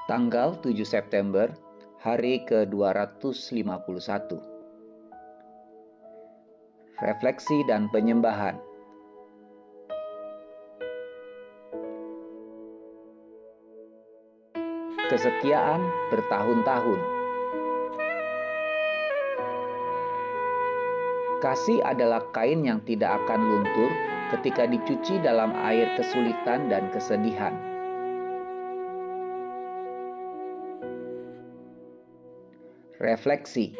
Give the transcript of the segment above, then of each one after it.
Tanggal 7 September, hari ke-251. Refleksi dan penyembahan. Kesetiaan bertahun-tahun. Kasih adalah kain yang tidak akan luntur ketika dicuci dalam air kesulitan dan kesedihan. Refleksi.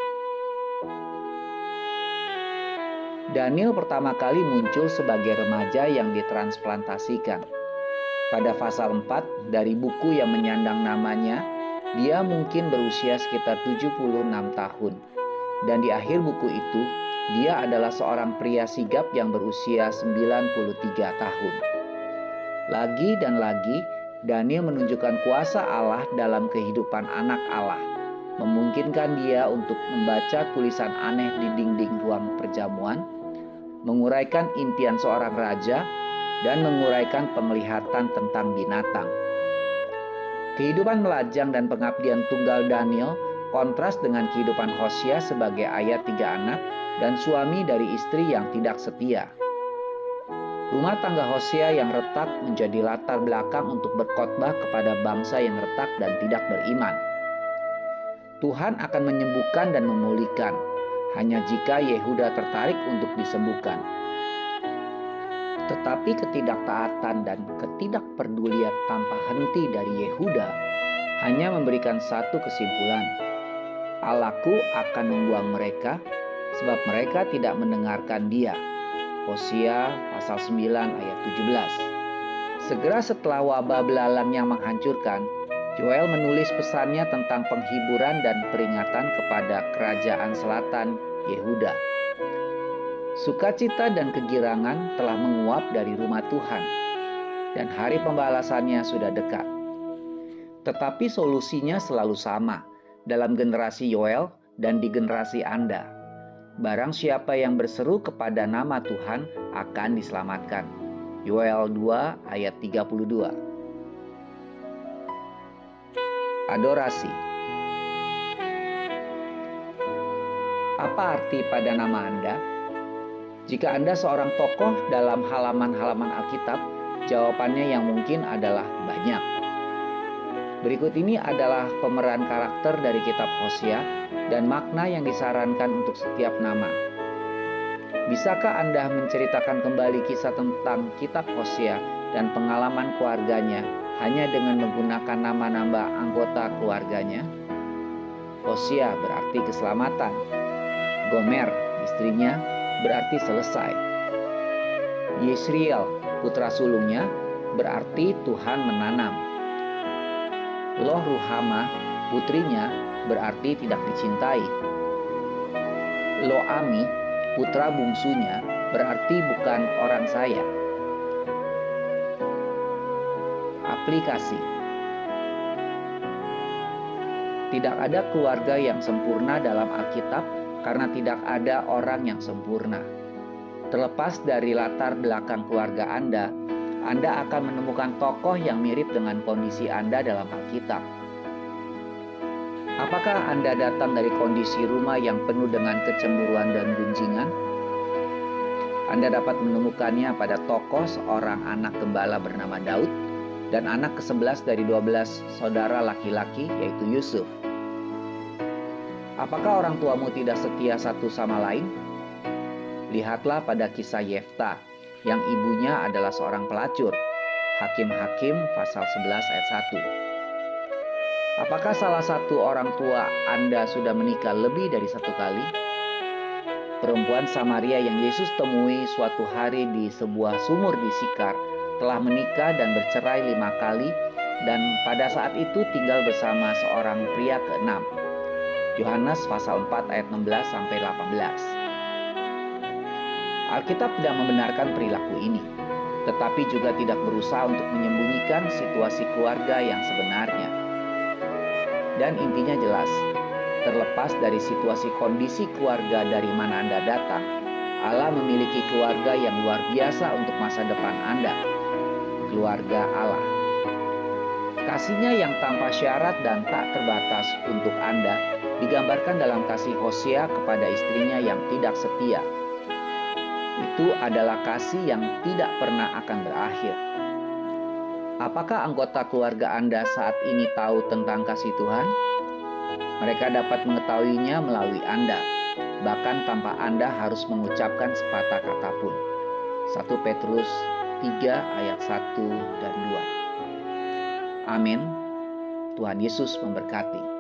Daniel pertama kali muncul sebagai remaja yang ditransplantasikan. Pada pasal 4 dari buku yang menyandang namanya, dia mungkin berusia sekitar 76 tahun. Dan di akhir buku itu, dia adalah seorang pria sigap yang berusia 93 tahun. Lagi dan lagi, Daniel menunjukkan kuasa Allah dalam kehidupan anak Allah, memungkinkan dia untuk membaca tulisan aneh di dinding ruang perjamuan, menguraikan impian seorang raja, dan menguraikan penglihatan tentang binatang. Kehidupan melajang dan pengabdian tunggal Daniel kontras dengan kehidupan Hosea sebagai ayah 3 anak dan suami dari istri yang tidak setia. Rumah tangga Hosea yang retak menjadi latar belakang untuk berkhotbah kepada bangsa yang retak dan tidak beriman. Tuhan akan menyembuhkan dan memulihkan, hanya jika Yehuda tertarik untuk disembuhkan. Tetapi ketidaktaatan dan ketidakpedulian tanpa henti dari Yehuda hanya memberikan satu kesimpulan: Allahku akan membuang mereka, sebab mereka tidak mendengarkan Dia. Hosea pasal 9 ayat 17. Segera setelah wabah belalang yang menghancurkan, Yoel menulis pesannya tentang penghiburan dan peringatan kepada kerajaan selatan Yehuda. Sukacita dan kegirangan telah menguap dari rumah Tuhan, dan hari pembalasannya sudah dekat. Tetapi solusinya selalu sama dalam generasi Yoel dan di generasi Anda. Barang siapa yang berseru kepada nama Tuhan akan diselamatkan. Yoel 2 ayat 32. Adorasi. Apa arti pada nama Anda? Jika Anda seorang tokoh dalam halaman-halaman Alkitab, jawabannya yang mungkin adalah banyak. Berikut ini adalah pemeran karakter dari kitab Hosea dan makna yang disarankan untuk setiap nama. Bisakah Anda menceritakan kembali kisah tentang kitab Hosea dan pengalaman keluarganya hanya dengan menggunakan nama-nama anggota keluarganya? Hosea berarti keselamatan. Gomer, istrinya, berarti selesai. Yesriel, putra sulungnya, berarti Tuhan menanam. Loh Ruhama, putrinya, berarti tidak dicintai. Loami, putra bungsunya, berarti bukan orang saya. Aplikasi. Tidak ada keluarga yang sempurna dalam Alkitab karena tidak ada orang yang sempurna. Terlepas dari latar belakang keluarga Anda akan menemukan tokoh yang mirip dengan kondisi Anda dalam Alkitab. Apakah Anda datang dari kondisi rumah yang penuh dengan kecemburuan dan gunjingan? Anda dapat menemukannya pada tokoh seorang anak gembala bernama Daud dan anak ke-11 dari 12 saudara laki-laki yaitu Yusuf. Apakah orang tuamu tidak setia satu sama lain? Lihatlah pada kisah Yefta, yang ibunya adalah seorang pelacur. Hakim-Hakim pasal 11 ayat 1. Apakah salah satu orang tua Anda sudah menikah lebih dari satu kali? Perempuan Samaria yang Yesus temui suatu hari di sebuah sumur di Sikar telah menikah dan bercerai 5 kali dan pada saat itu tinggal bersama seorang pria ke-6. Yohanes pasal 4 ayat 16 sampai 18. Alkitab tidak membenarkan perilaku ini, tetapi juga tidak berusaha untuk menyembunyikan situasi keluarga yang sebenarnya. Dan intinya jelas, terlepas dari situasi kondisi keluarga dari mana Anda datang, Allah memiliki keluarga yang luar biasa untuk masa depan Anda. Keluarga Allah. Kasihnya yang tanpa syarat dan tak terbatas untuk Anda digambarkan dalam kasih Hosea kepada istrinya yang tidak setia. Itu adalah kasih yang tidak pernah akan berakhir. Apakah anggota keluarga Anda saat ini tahu tentang kasih Tuhan? Mereka dapat mengetahuinya melalui Anda, bahkan tanpa Anda harus mengucapkan sepatah kata pun. 1 Petrus 3 ayat 1 dan 2. Amin. Tuhan Yesus memberkati.